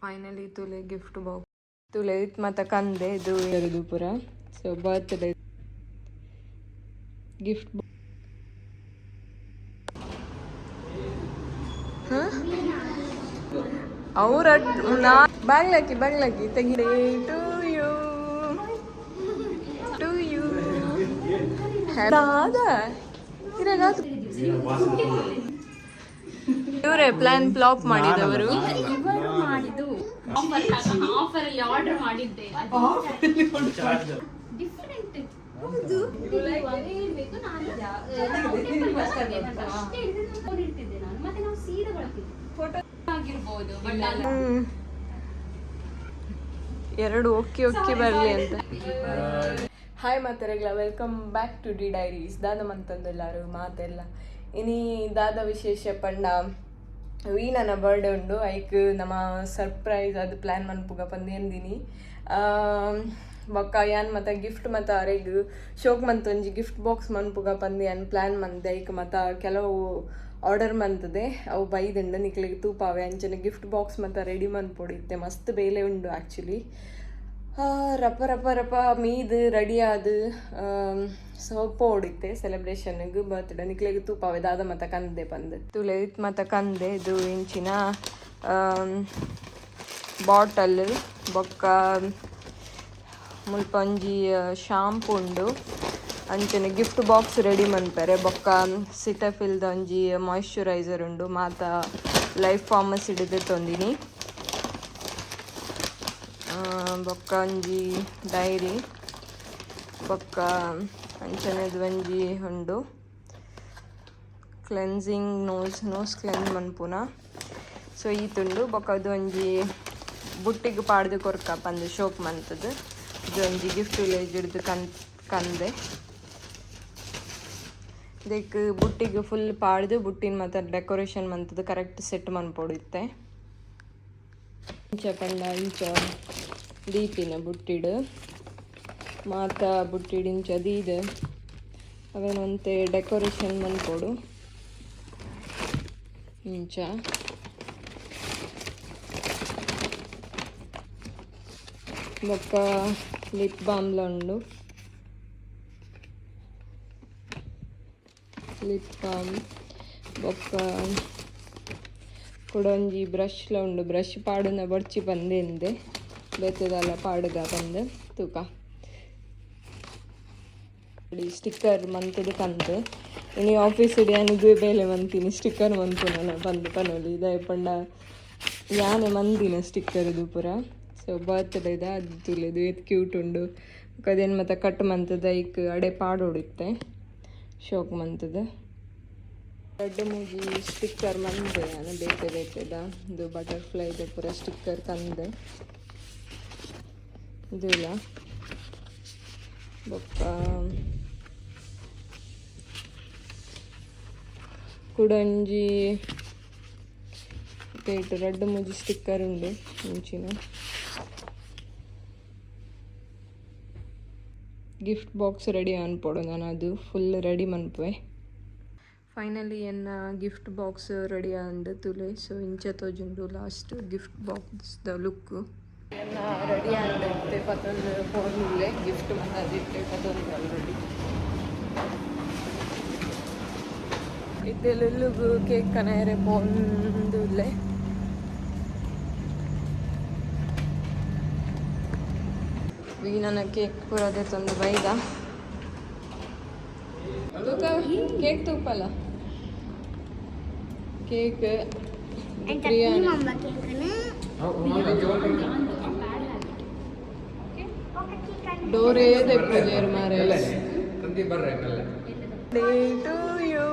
Finally ತುಲೆ gift box ತುಲೆ ಮತ್ತು ಕಂದೆ ಇದು ಇರೋದು ಪೂರ. ಸೊ ಬರ್ತ್ಡೇ ಗಿಫ್ಟ್ ಅವ್ರ ನಾ ಬಾಗ್ಲಾಕಿ ತೆಗಿರೇ ಟು ಯು ಇವರೇ ಪ್ಲಾನ್ ಫ್ಲಾಪ್ ಮಾಡಿದವರು. ಆರ್ಡರ್ ಮಾಡಿದ್ದೆ ಎರಡು ಒಕ್ಕಿ ಬರಲಿ ಅಂತ. ಹಾಯ್ ಮಾತಾರೆಗಳ welcome back to the diaries. ದಾದ ಮಂತಂದೆಲ್ಲಾರು ಮಾತೆಲ್ಲ ಇನಿ ದಾದ ವಿಶೇಷ ಪಂಡ ವೀನನ ಬರ್ಡೇ ಉಂಡು. ಐಕ್ ನಮ್ಮ ಸರ್ಪ್ರೈಸ್ ಅದು ಪ್ಲ್ಯಾನ್ ಮನ್ಪುಗ ಪಂದೇಂದಿನಿ. ಬೊಕ್ಕ ಯಾನ್ ಮತ್ತು ಗಿಫ್ಟ್ ಮತ್ತು ಅರೆಗ್ ಶೋಕ್ ಮಂತ್ ಒಂಜಿ ಗಿಫ್ಟ್ ಬಾಕ್ಸ್ ಮನ್ಪುಗ ಪಂದು ಯಾನ್ ಪ್ಲ್ಯಾನ್ ಮಂದೆ. ಐಕ್ ಮತ್ತು ಕೆಲವು ಆರ್ಡರ್ ಮಂತದೆ ಅವು ಬೈದಂಡು ನಿಕ್ಲಿಗೆ ತೂಪಾವೆ ಅಂಚನೆ ಗಿಫ್ಟ್ ಬಾಕ್ಸ್ ಮತ್ತು ರೆಡಿ ಮನ್ಪೊಡಿತ್ತೆ. ಮಸ್ತ್ ಬೇಲೆ ಉಂಡು ಆ್ಯಕ್ಚುಲಿ. ರಪ ಮೀದು ರೆಡಿ ಆದು ಸೊಪ್ಪ ಹೊಡಿತೆ ಸೆಲೆಬ್ರೇಷನ್ಗೆ ಬರ್ತ್ಡೇ ನಿಕ್ಲಿಗೆ ತೂಪಾವೆ ದಾದ ಮತ್ತು ಕಂದೆ ಪಂದು ತುಲೆ ಮತ್ತು ಕಂದೆ ಇದು ಇಂಚಿನ ಬಾಟಲ್ ಬೊಕ್ಕ ಮುಲ್ಪ ಒಂಜಿ ಶಾಂಪು ಉಂಡು. ಅಂಚನೆ ಗಿಫ್ಟ್ ಬಾಕ್ಸ್ ರೆಡಿ ಮನ್ಪೆರೆ. ಬೊಕ್ಕ ಸಿಟಫಿಲ್ದ ಒಂಜಿ ಮಾಯಿಶ್ಚರೈಸರ್ ಉಂಡು ಮಾತ ಲೈಫ್ ಫಾರ್ಮಸ್ ಹಿಡಿದು ತೊಂದಿನಿ. ಬೊಕ್ಕ ಒಂಜಿ ಡೈರಿ ಬೊಕ್ಕ ಅಂಚನೆದು ಒಂಜಿ ಉಂಡು ಕ್ಲೆನ್ಸಿಂಗ್ ನೋಸ್ ಕ್ಲೆನ್ಸ್ ಮನ್ಪುನ. ಸೊ ಈತುಂಡು ಬೊಕ್ಕ ಅದು ಒಂಜಿ ಬುಟ್ಟಿಗೆ ಪಾಡ್ದು ಕೊರ್ಕ ಪಂದು ಶೋಕ್ ಮಂತದ್ದು. ಇದು ಒಂಜಿ ಗಿಫ್ಟ್ ವಿಲೇಜ್ ಹಿಡ್ದು ಕಂದೆ ಇದಕ್ಕೆ ಬುಟ್ಟಿಗೆ ಫುಲ್ ಪಾಡ್ದು ಬುಟ್ಟಿನ ಮತ್ತು ಡೆಕೋರೇಷನ್ ಮಂತದ್ದು ಕರೆಕ್ಟ್ ಸೆಟ್ ಮನ್ಪೊಡಿತ್ತೆ. ಇಂಚ ಪಂಡ ಇಂಚ ದೀಪಿನ ಬುಟ್ಟಿಡು ಮಾತ ಬುಟ್ಟಿಡು ಇಂಚ ದೀದು ಅವೇನಂತೆ ಡೆಕೋರೇಷನ್ ಮನ್ಪೊಡು ಇಂಚ. ಬೊಕ್ಕ ಲಿಪ್ ಬಾಮ್ಲ ಉಂಡು ಲಿಪ್ ಬಾಮ್ ಬೊಕ್ಕ ಕೊಡೊಂಜಿ ಬ್ರಷ್ಲ ಉಂಡು. ಬ್ರಷ್ ಪಾಡುನ ಬಡ್ಚಿ ಬಂದೆಂದೆ ಬೆತ್ತದಲ್ಲ ಪಾಡುಗ ಬಂದು ತೂಕ ಸ್ಟಿಕ್ಕರ್ ಮಂತದು ಕಂದು ಇನಿ ಆಫೀಸ್ ಯಾನಿಗೂ ಬೇಲೆ ಮಂತೀನಿ ಸ್ಟಿಕ್ಕರ್ ಮಂತುನ ಬಂದು ಪನೋಲಿ ಇದ ಪಂಡ ಯಾನೆ ಮಂದಿನ ಸ್ಟಿಕ್ಕರ್ ಇದು ಪೂರ. ಸೊ ಬರ್ತ್ಡೇದ ಅದು ತುಲಿದು ಇದು ಕ್ಯೂಟ್ ಉಂಡು. ಅದೇನು ಮತ್ತು ಕಟ್ ಮಂತದ ಐಕ್ ಅಡೆ ಪಾಡು ಹೊಡಿತ್ತೆ ಶೋಕ್ ಮಂತದ ದೊಡ್ಡ ಮೂಜಿ ಸ್ಟಿಕ್ಕರ್ ಮಂದೆ ನಾನು ಬೇಕದ ಇದು ಬಟರ್ಫ್ಲೈದ ಪೂರ ಸ್ಟಿಕ್ಕರ್ ತಂದೆ ಇದು ಇಲ್ಲ. ಬೊಕ್ಕ ಕುಡೊಂಜಿ ಪೇಟು ರಡ್ಡು ಮೂಜಿ ಸ್ಟಿಕ್ಕರ್ ಉಂಡು ಮುಂಚಿನ ಗಿಫ್ಟ್ ಬಾಕ್ಸ್ ರೆಡಿ ಅನ್ಪೋಡು. ನಾನು ಅದು ಫುಲ್ ರೆಡಿ ಮನ್ಪುವೆ. ಫೈನಲಿ ಎನ್ನ ಗಿಫ್ಟ್ ಬಾಕ್ಸ್ ರೆಡಿ ಅಂದು ತುಲೆ. ಸೊ ಇಂಚ ತೋಜುಂಡು ಲಾಸ್ಟ್ ಗಿಫ್ಟ್ ಬಾಕ್ಸ್ದ ಲುಕ್ಕು ಎನ್ನ ರೆಡಿ ಆಗುತ್ತೆ ಪತ್ತೊಂದು ಫೋನ್ಲೆ ಗಿಫ್ಟ್ ಬಂದಿಟ್ಟೆ ಪತ್ತೊಂದು ಆಲ್ರೆಡಿ ಇದೆಲ್ಲುಗು ಕೇಕ್ ಕನೆಯರೆ ಪೋಂದುಲ್ಲೆ ವೀನನ ಕೇಕ್ ಪೂರದೆ ತಂದು ಬೈದ ತೂಕ ಕೇಕ್ ತೂಪಲ್ಲ ಕೇಕ್ ಬಿರಿಯಾನಿ ಡೋರೇ ದೆಪ್ಪಜೇರ್ ಮಾರೆ day to you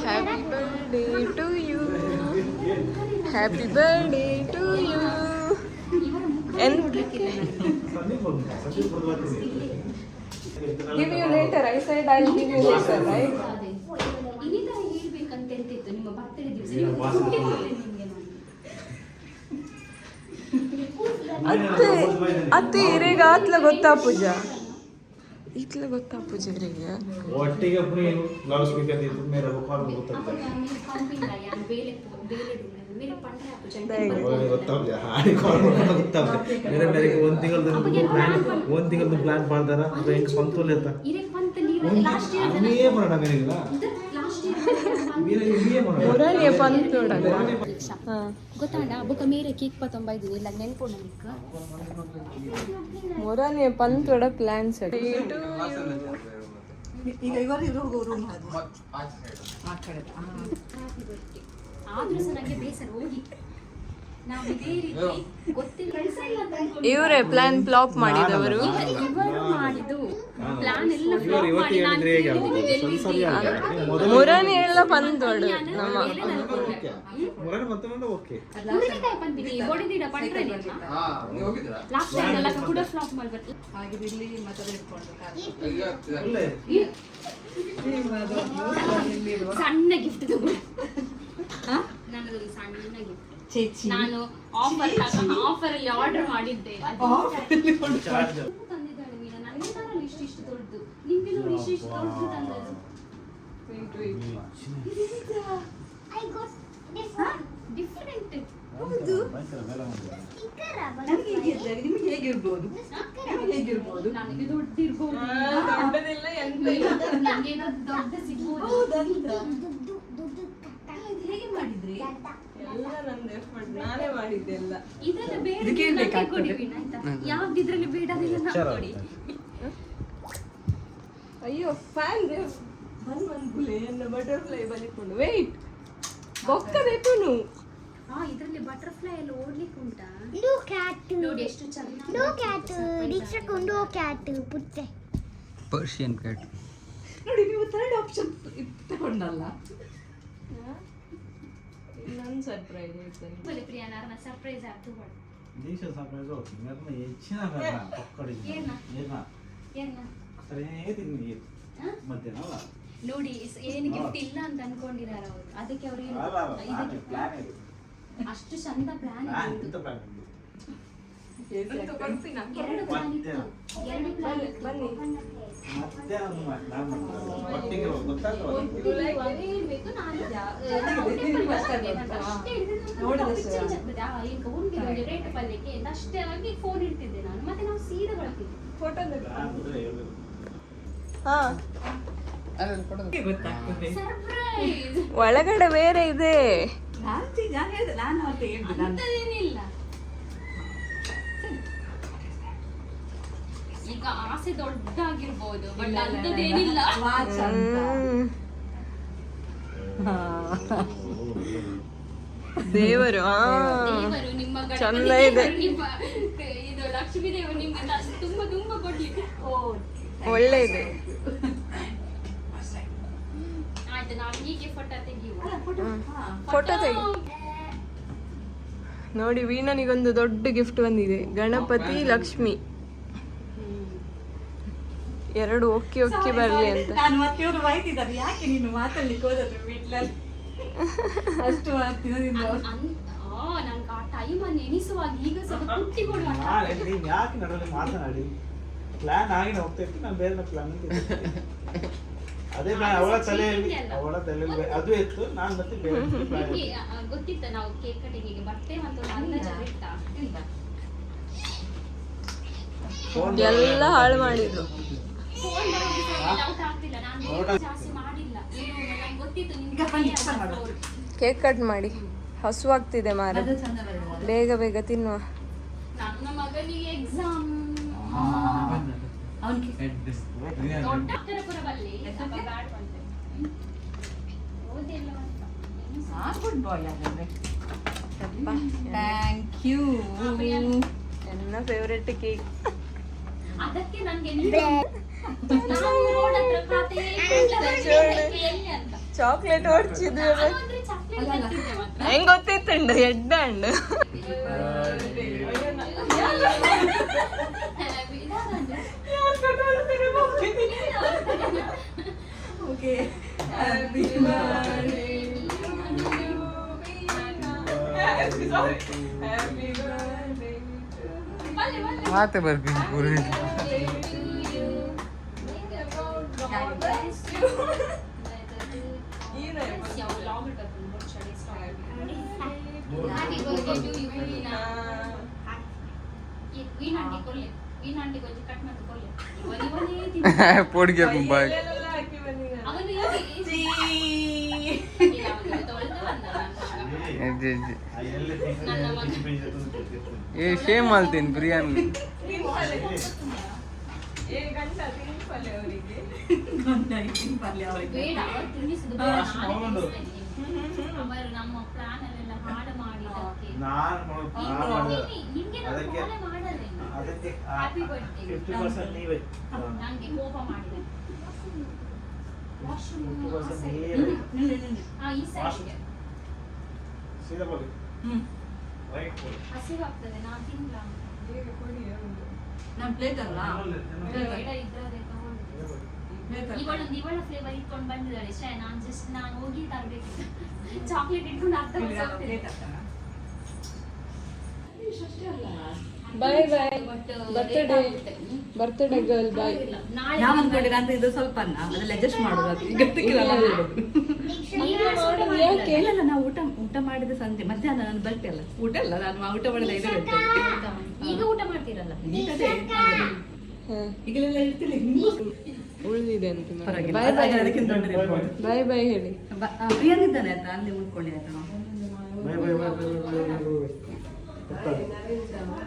happy birthday to you happy birthday to you. Give you later. I said I'll give you later, right? ಅತ್ತೆ ಇರೇಗ ಆತ್ಲ ಗೊತ್ತಾ ಪೂಜಾ ಇತ್ಲ ಗೊತ್ತಾ ಪೂಜಾರಿಗೆ ಒಟ್ಟಿಗೆ ಅప్పుడు లౌడ్ స్పీకర్ తీసి మీరు రికార్డ్ అవుతుంది ಗೊತ್ತಾಗ್ಲಿ ಹಾಡಿ ಕಾಲ್ ಗೊತ್ತಾಗ್ಲಿ ಬೇರೆ ಬೇರೆ ಒಂದು ತಿಂಗಳದ್ದು ಪ್ಲಾನ್ ಮಾಡ್ತಾರ ಅದು ಹೆಂಗೆ ಸ್ವಂತ ಲೇತ ಏ ಮಾಡೋಣ ಮೇರೆಗಿಲ್ಲ ಮುರಾರಿಯ ಪಂತೋಡಗ ಗೊತ್ತಾಂಡ ಬೊಕ ಮೇರೆ ಕೇಕ್ ಪತ್ತೊಂಬೈದು ಇಲ್ಲ ನೆನ್ಪುಂಡ ನಿಕ್ಕ ಮುರಾರಿಯ ಪಂತೋಡ ಪ್ಲಾನ್ ಸೆಟ್ ಈಗ ಇವರು ರೂಮ್ ಆದ್ರೂ ಸಹ ನನಗೆ ಬೇಸರ ಹೋಗಿ ನಾವು ಇದೇ ರೀತಿ ಗೊತ್ತಿಲ್ಲ ಇವರೇ ಪ್ಲಾನ್ ಫ್ಲಾಪ್ ಮಾಡಿದವರು ಇವರು ಮಾಡಿದ್ದು ಪ್ಲಾನ್ ಎಲ್ಲ flop ಮಾಡಿ ನಾನು ಮುರಾನಿ ಎಲ್ಲ ಪಂತೋಡು ನಮ್ಮ ಮುರಾರಿ ಮತ್ತೆ ಓಕೆ ಮುರಿಕಾಯಿ ಬಂದಿನಿ ಹೊಡೆದಿಡ ಪಂಡ್ರೆ ಲಾಸ್ಟ್ ಟೈಮ್ ಎಲ್ಲ ಕೂಡ ಫ್ಲಾಪ್ ಮಾಡ್ಬಿಟ್ಟು ಹಾಗೆ ಇಲ್ಲಿ ಮತ್ತೆ ಇಟ್ಕೊಂಡು ಸಣ್ಣ ಗಿಫ್ಟ್ ನನ್ನದೊಂದು ಸಣ್ಣ ಗಿಫ್ಟ್ ನಾನು ಆಫರ್ ಅಲ್ಲಿ ಆರ್ಡರ್ ಮಾಡಿದ್ದೆ ತಂದಿದ್ದಾಳೆ ಮೀನಾ ನನಗೆ ಇಷ್ಟು ದೊಡ್ಡದು ನಿಮ್ಗೆ ನೋಡಿ ಇಷ್ಟು ದೊಡ್ಡದು ತಂದದ್ದು ಡಿಫರೆಂಟ್ ನಿಮಗೆ ಹೇಗಿರ್ಬೋದು ನನಗೆ ದೊಡ್ಡ ಇರ್ಬೋದು ನನಗೆ ದೊಡ್ಡ ಸಿಗ್ಬೋದು ಹೇಗೆ ಮಾಡಿದ್ರಿ ಎಲ್ಲ ನನ್ನ ಎಫರ್ಟ್ ನಾನೇ ಮಾಡಿದ್ದೆ ಎಲ್ಲ ಇದೆಲ್ಲ ಬೇಡ ಕೊಡಿ ವೀಣಾ ಆಯ್ತಾ ಯಾವ್ದಿದ್ರಲ್ಲಿ ಬೇಡ ಅದೆಲ್ಲ ಕೊಡಿ ಅಯ್ಯೋ ಫ್ಯಾನ್ ಬಂದ್ ಗುಲೆ ಎನ್ನ ಬಟರ್ಫ್ಲೈ ಬಲಿಕೊಂಡು ವೇಟ್ ಬೊಕ್ಕದೇತುನು ಇದರಲ್ಲಿ ಬಟರ್ಫ್ಲೈ ಎಲ್ಲ ಓಡ್ಲಿಕ್ಕೆ ಉಂಟಾ Look at ನೋಡಿ ಎಷ್ಟು ಚೆನ್ನಾಗಿ look at ದೀಕ್ಷಕೊಂಡು ಕ್ಯಾಟ್ ಪುತ್ತೆ ಪರ್ಷಿಯನ್ ಕ್ಯಾಟ್ ನೋಡಿ ನೀವು ಥರ್ಡ್ ಆಪ್ಷನ್ ತಗೊಂಡಲ್ಲ ನನ್ನ ಸರ್ಪ್ರೈಸ್ ಇರ್ತದೆ ಬಲೆ ಪ್ರಿಯಾ ನನ್ನ ಸರ್ಪ್ರೈಸ್ ಆಗ್ತು ಬಡ ದೇಶ ಸರ್ಪ್ರೈಸ್ ಹೋಗ್ತೀನಿ ಅದನ್ನ ಹೆಚ್ಚಿನ ಪಕ್ಕಡಿಗೆ ಏನ ಏನ ಏನ ಸರಿ ತಿನ್ನಿ ಮಧ್ಯಾಹ್ನ ಅಲ್ಲ ನೋಡಿ ಏನು ಗಿಫ್ಟ್ ಇಲ್ಲ ಅಂತ ಅನ್ಕೊಂಡಿದ್ದಾರೆ ಅವರು ಅದಕ್ಕೆ ಅವರು ಪ್ಲಾನ್ ಇದೆ ಅಷ್ಟು ಚಂದ ಪ್ಲಾನ್ ಇಂತ ಪ್ಲಾನ್ ಎರಡು ಪ್ಲಾನ್ ಇತ್ತು ಎರಡು ಪ್ಲಾನ್ ಬನ್ನಿ ಮತ್ತೆ ನಾನು ಒಟ್ಟಿಗೆ ಗೊತ್ತಾಗಲ್ಲ ಬೇಕು ನಾನು ರೇಟ್ ಪಲ್ಯಕ್ಕೆ ಅಷ್ಟೇ ಆಗಿ ಫೋನ್ ಇಡ್ತಿದ್ದೆ ನಾನು ಮತ್ತೆ ನಾವು ಸೀದಾ ಬಳಕಿದ್ದೆ ಫೋಟೋ ಹೇಳ್ಬೇಕು ಹಾ ಗೊತ್ತಾಗ್ತದೆ ಸರ್ಪ್ರೈಸ್ ಒಳಗಡೆ ಬೇರೆ ಇದೆ ನಾನು ಹೇಳಿದೆ ನಾನು ಅವತ್ತು ಹೇಳಿದೆ ನಾನು ಅಂತದೇನಿಲ್ಲ ಈಗ ಆಸೆ ದೊಡ್ಡಾಗಿರ್ಬೋದು ಬಟ್ ಅಂತದೇನಿಲ್ಲ ವಾಚ್ ಅಂತ ದೇವರು ದೇವರು ನಿಮ್ಮ ಚಂದ ಗಣಪತಿ ಇದೆ. ದೇವರು ನಿಮ್ಮ ಇದು ಲಕ್ಷ್ಮೀ ದೇವರು ನಿಮ್ಗೆ ತುಂಬಾ ತುಂಬಾ ಕೊಡ್ಲಿಕ್ಕೆ ಒಳ್ಳೆ ಇದೆ ಆಯ್ತು ನಾವು ಹೀಗೆ ಫೋಟೋ ತೆಗಿಯುವ ಫೋಟೋ ತೆಗಿ ನೋಡಿ ವೀಣನಿಗೊಂದು ದೊಡ್ಡ ಗಿಫ್ಟ್ ಬಂದಿದೆ ಗಣಪತಿ ಲಕ್ಷ್ಮಿ ಎರಡು ಒಕ್ಕಿ ಒಕ್ಕಿ ಬರ್ಲಿ ಅಂತ ನಾನು ಮತ್ತೆ ಇವರು ಬೈತಿದ್ದಾರೆ ಯಾಕೆ ನೀನು ಮಾತಾಡ್ಲಿಕ್ಕೆ ಹೋದದ್ದು വീട്ടിಲಲ್ಲಿ ಅಷ್ಟು ಮಾಡ್ತೀನಿ ನೀನು ನಂಗೆ ಆ ಟೈಮ್ ಅನ್ನು ಎನಿಸುವಾಗ ಈಗ ಸ್ವಲ್ಪ ಕುಟ್ಟಿಕೊಳ್ಳುವ ನೀನು ಯಾಕೆ ನಡುವೆ ಮಾತನಾಡಿ ಪ್ಲಾನ್ ಆಗಿ ಹೋಗ್ತಾ ಇತ್ತು ನಾನು ಬೇರೆ ಪ್ಲಾನ್ ಅದೇ ಪ್ಲಾನ್ ಅವಳ ತಲೆಯಲ್ಲಿ ಅದು ಇತ್ತು ನಾನು ಮತ್ತೆ ಬೇರೆ ಪ್ಲಾನ್ ಗೊತ್ತಿತ್ತ ನಾವು ಕೇಕ್ ಕಟಿಂಗಿಗೆ ಬರ್ತೇವೆ ಅಂತ ಒಂದು ಅಂದಾಜ ಇತ್ತ ಎಲ್ಲ ಹಾಳು ಮಾಡಿದ್ರು ಫೋನ್ ಔಟ್ ಆಗ್ತಿಲ್ಲ ನಾನು ಜಾಸ್ತಿ ಮಾಡಿಲ್ಲ ನಂಗೆ ಗೊತ್ತಿತ್ತು ನಿಮ್ಗೆ ಕೇಕ್ ಕಟ್ ಮಾಡಿ ಹಸುವಾಗ್ತಿದೆ ಮಾರ ಅದು ಚಂದ ಬರಲ್ಲ ಬೇಗ ಬೇಗ ತಿನ್ನುವ ನನ್ನ ಮಗನಿಗೆ ಎಕ್ಸಾಮ್ ಅವನಿಗೆ ದೊಡ್ಡ ಅಕ್ಷರ ಕೂಡ ಬಲ್ಲಿ ಸ್ವಲ್ಪ ಬ್ಯಾಡ್ ಬಂತೆ ಓದಿಲ್ಲ ಅಂತ ಗುಡ್ ಬಾಯ್ ಆಗಿದ್ರೆ ಥ್ಯಾಂಕ್ ಯು ನನ್ನ ಫೇವ್ರೆಟ್ ಕೇಕ್ ಅದಕ್ಕೆ ನನಗೆ ನಾನು ರೋಡ್ ಹತ್ರ ಖಾತೆ ಎಲ್ಲಿ ಅಂತ ಚಾಕ್ಲೇಟ್ ಹೊಡ್ಚಿದ್ರು ನಾನು ಅಂದ್ರೆ ಚಾಕ್ಲೇಟ್ ಬರ್ತಿದ್ದೆ ಮಾತ್ರ ಹೆಂಗ್ ಗೊತ್ತಿತ್ತಂಡು ಎಡ್ಡ ಹಣ್ಣು ಓಕೆ ಹ್ಯಾಪಿ ಬರ್ತ್ಡೇ ಮಾತೆ ಬರ್ತೀನಿ ಪೂರ ಪೋಡ್ಗೆ ಬಾಯ್ ಏ ಶೇಮ್ ಮಾಡ್ತೀನಿ ಬಿರಿಯಾನಿ ಅವರು ನಮ್ಮ ಪ್ಲಾನ್ ಅಲ್ಲೆಲ್ಲ ಹಾಡು ಮಾಡಿದ್ದಕ್ಕೆ ಅದಕ್ಕೆ ಹ್ಯಾಪಿ ಬರ್ತ್ಡೇ 50% ನೀವೇ ನಂಗೆ ಕೋಪ ಮಾಡಿದೆ 50% ನೀವೇ ಈ ಸೈಡ್ಗೆ ಸೀದಾ ಬೋಲಿ ರೈಟ್ ಬೋಲಿ ಹಸಿವಾಗ್ತದೆ ನಾನು ತಿನ್ಲ ನಮ್ಮ ಪ್ಲೇಟ್ ಅಲ್ಲ ಬೇಡ ಇದ್ರೆ ಇವಳ ಫ್ಲೇವರ್ ಇಟ್ಕೊಂಡು ಬಂದಿದ್ದಾಳೆ ಶೇ ನಾನು ಹೋಗಿ ತರಬೇಕಿತ್ತು ಚಾಕ್ಲೇಟ್ ಇಟ್ಕೊಂಡು ಅರ್ಧ ಬಾಯ್ ಬಾಯ್ ಬರ್ತ್ಡೇ ಗರ್ಲ್ ಬಾಯ್. ನಾವ್ ಅನ್ಕೊಂಡಿರ ಅಂತ ಇದು ಸ್ವಲ್ಪ ಅದ್ರಲ್ಲಿ ಅಡ್ಜಸ್ಟ್ ಮಾಡೋದು ಯಾಕೆ ಇಲ್ಲ ನಾವು ಊಟ ಮಾಡಿದ ಸಂಜೆ ಮಧ್ಯಾಹ್ನ ನಾನು ಬರ್ತೆ ಅಲ್ಲ ಊಟ ಅಲ್ಲ ನಾನು ಊಟ ಮಾಡಿದ 5 ಗಂಟೆ ಈಗ ಊಟ ಮಾಡ್ತೀರಲ್ಲ ಈಗಲೆಲ್ಲ ಇರ್ತಿಲ್ಲ ಉಳಿದಿದೆ ಅಂತ ಪರವಾಗಿಲ್ಲ. ಬಾಯ್ ಬಾಯ್ ಅದಕ್ಕಿಂತ ದೊಡ್ಡದು ಇರ್ಬೋದು. ಬಾಯ್ ಬಾಯ್ ಹೇಳಿ. ಪ್ರಿಯನಿದ್ದಾನೆ ಆಯ್ತಾ ಅಲ್ಲಿ ಉಳ್ಕೊಳ್ಳಿ ಆಯ್ತಾ bye bye bye bye bye bye